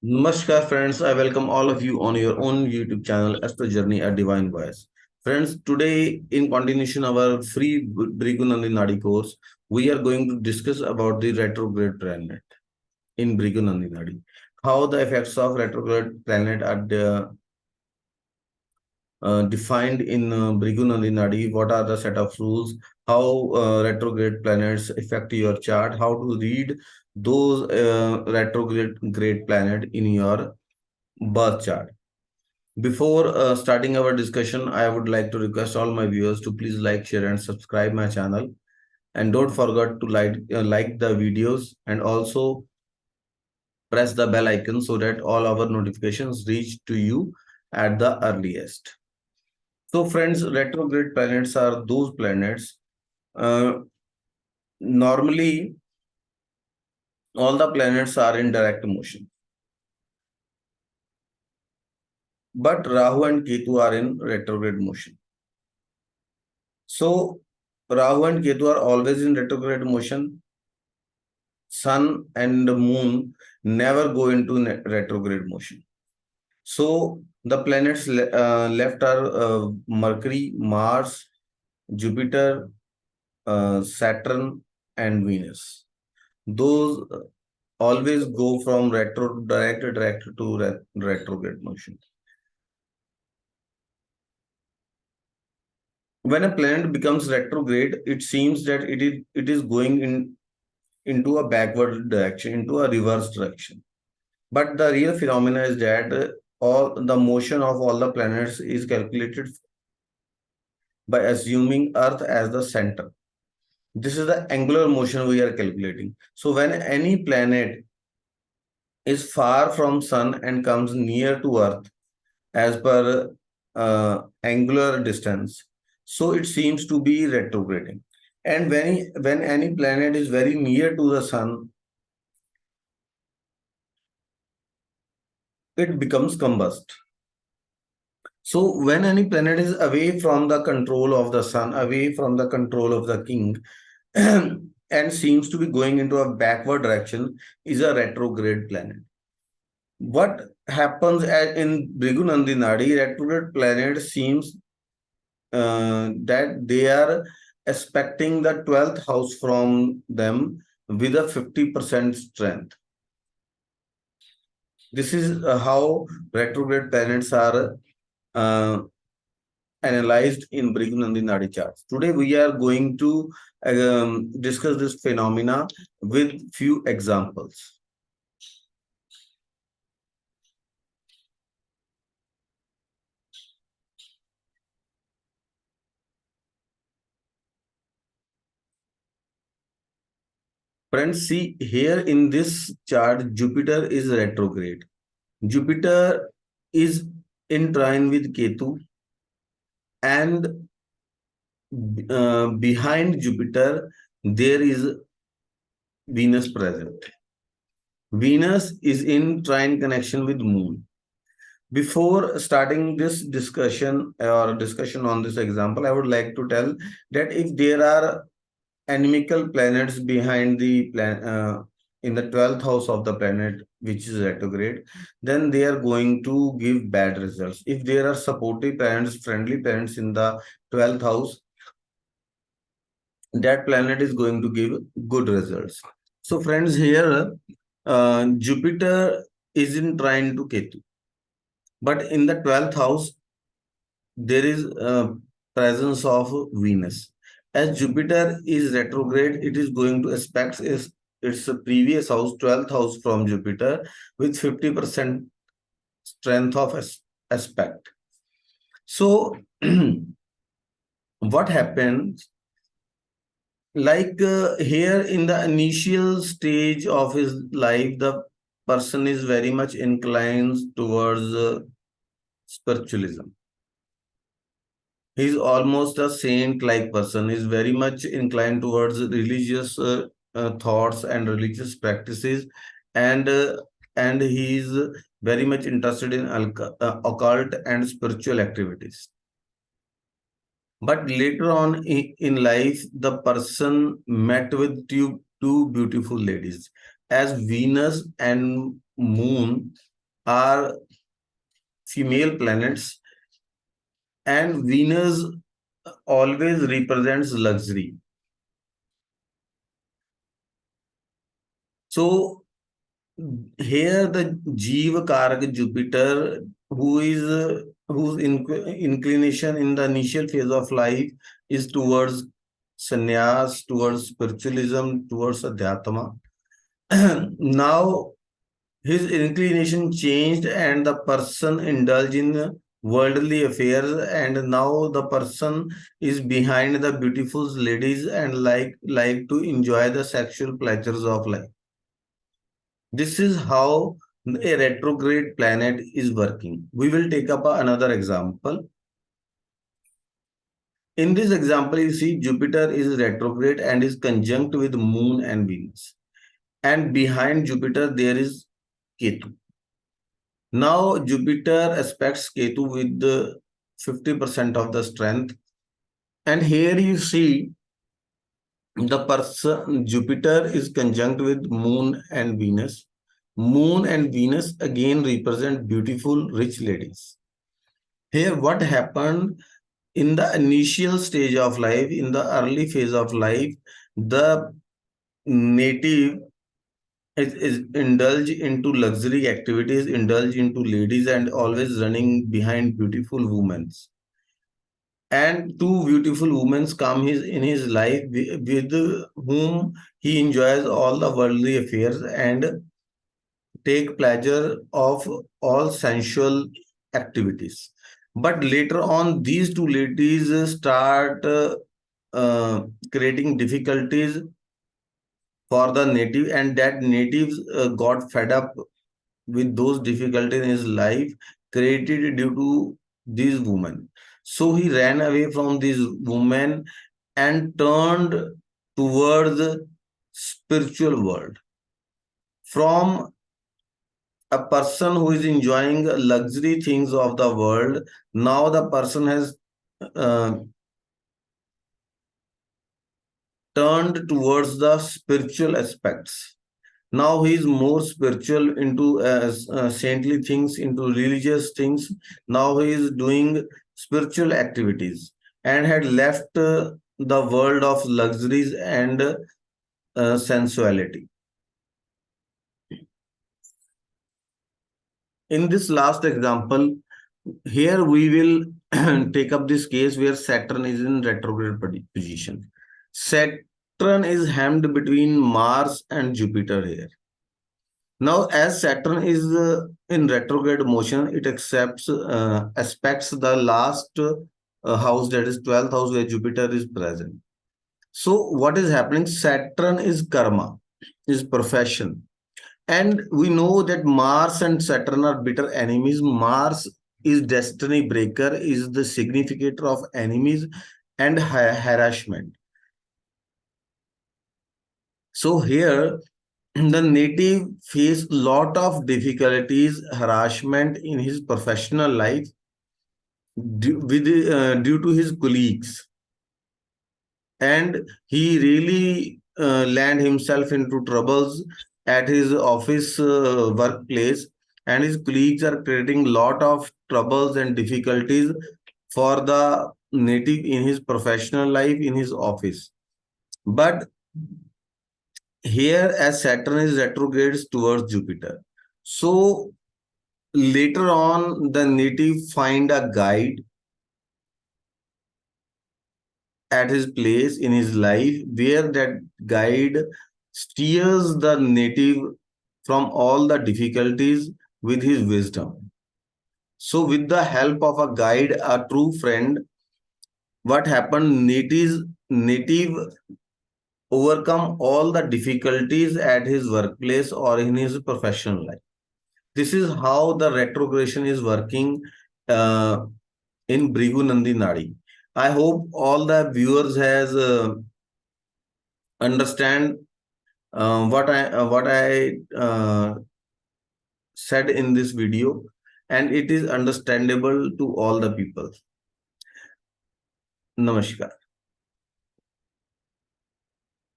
Namaskar, friends. I welcome all of you on your own YouTube channel, Astro Journey at Divine Voice. Friends, today, in continuation of our free Brigunandi Nadi course, we are going to discuss about the retrograde planet in Brigunandi Nadi. How the effects of retrograde planet are defined in Brigunandi Nadi, what are the set of rules, how retrograde planets affect your chart, how to read those retrograde planet in your birth chart. Before starting our discussion, I would like to request all my viewers to please like, share, and subscribe my channel. And don't forget to like the videos and also press the bell icon so that all our notifications reach to you at the earliest. So, friends, retrograde planets are those planets. Uh, Normally, all the planets are in direct motion, but Rahu and Ketu are in retrograde motion. So, Rahu and Ketu are always in retrograde motion. Sun and the moon never go into retrograde motion. So the planets left are Mercury, Mars, Jupiter, Saturn, and Venus. Those always go from direct to retrograde motion. When a planet becomes retrograde, it seems that it is going into a backward direction, into a reverse direction. But the real phenomena is that all the motion of all the planets is calculated by assuming Earth as the center. This is the angular motion we are calculating. So when any planet is far from Sun and comes near to Earth as per angular distance, so it seems to be retrograding. And when any planet is very near to the Sun, it becomes combust. So when any planet is away from the control of the sun, away from the control of the king, and seems to be going into a backward direction, is a retrograde planet. What happens in Bhrigu Nadi, retrograde planet seems that they are expecting the 12th house from them with a 50% strength. This is how retrograde planets are uh, analyzed in Briggs-Nandi Nadi charts. Today we are going to discuss this phenomena with few examples. Friends, see here in this chart, Jupiter is retrograde. Jupiter is in trine with Ketu, and behind Jupiter there is Venus present. Venus is in trine connection with Moon. Before starting this discussion or discussion on this example, I would like to tell that if there are inimical planets behind the in the 12th house of the planet, which is retrograde, then they are going to give bad results. If there are supportive planets, friendly planets in the 12th house, that planet is going to give good results. So friends, here Jupiter is in trine to Ketu. But in the 12th house, there is a presence of Venus. As Jupiter is retrograde, it is going to aspect its previous house, 12th house from Jupiter, with 50% strength of aspect. So, what happens? Like here in the initial stage of his life, the person is very much inclined towards spiritualism. He's almost a saint-like person. He's very much inclined towards religious thoughts and religious practices, and he's very much interested in occult and spiritual activities. But later on in life, the person met with two beautiful ladies. As Venus and Moon are female planets, and Venus always represents luxury. So here the Jiva Karak Jupiter, who is whose inclination in the initial phase of life is towards sannyas, towards spiritualism, towards adhyatma. Now his inclination changed and the person indulged in worldly affairs, and now the person is behind the beautiful ladies and like to enjoy the sexual pleasures of life. This is how a retrograde planet is working. We will take up another example. In this example, you see Jupiter is retrograde and is conjunct with Moon and Venus. And behind Jupiter, there is Ketu. Now, Jupiter aspects Ketu with the 50% of the strength. And here you see the person, Jupiter is conjunct with Moon and Venus. Moon and Venus again represent beautiful, rich ladies. Here, what happened in the initial stage of life, in the early phase of life, the native is indulge into luxury activities, indulge into ladies, and always running behind beautiful women. And two beautiful women come in his life with whom he enjoys all the worldly affairs and take pleasure of all sensual activities. But later on, these two ladies start creating difficulties for the native, and that natives got fed up with those difficulties in his life created due to these women. So he ran away from these women and turned towards the spiritual world. From a person who is enjoying luxury things of the world, now the person has uh, turned towards the spiritual aspects. Now he is more spiritual into saintly things, into religious things. Now he is doing spiritual activities and had left the world of luxuries and sensuality. In this last example, here we will take up this case where Saturn is in retrograde position. Saturn is hemmed between Mars and Jupiter here. Now, as Saturn is in retrograde motion, it aspects the last house, that is 12th house, where Jupiter is present. So, what is happening? Saturn is karma, is profession. And we know that Mars and Saturn are bitter enemies. Mars is destiny breaker, is the significator of enemies and harassment. So here, the native faced lot of difficulties, harassment in his professional life due to his colleagues, and he really land himself into troubles at his office workplace, and his colleagues are creating lot of troubles and difficulties for the native in his professional life, in his office. But here, as Saturn is retrogrades towards Jupiter, so later on the native find a guide at his place in his life, where that guide steers the native from all the difficulties with his wisdom. So with the help of a guide, a true friend, what happened, native overcome all the difficulties at his workplace or in his professional life. This is how the retrogression is working in Bhrigu Nandi Nadi. I hope all the viewers has understand what I said in this video, and it is understandable to all the people. Namaskar.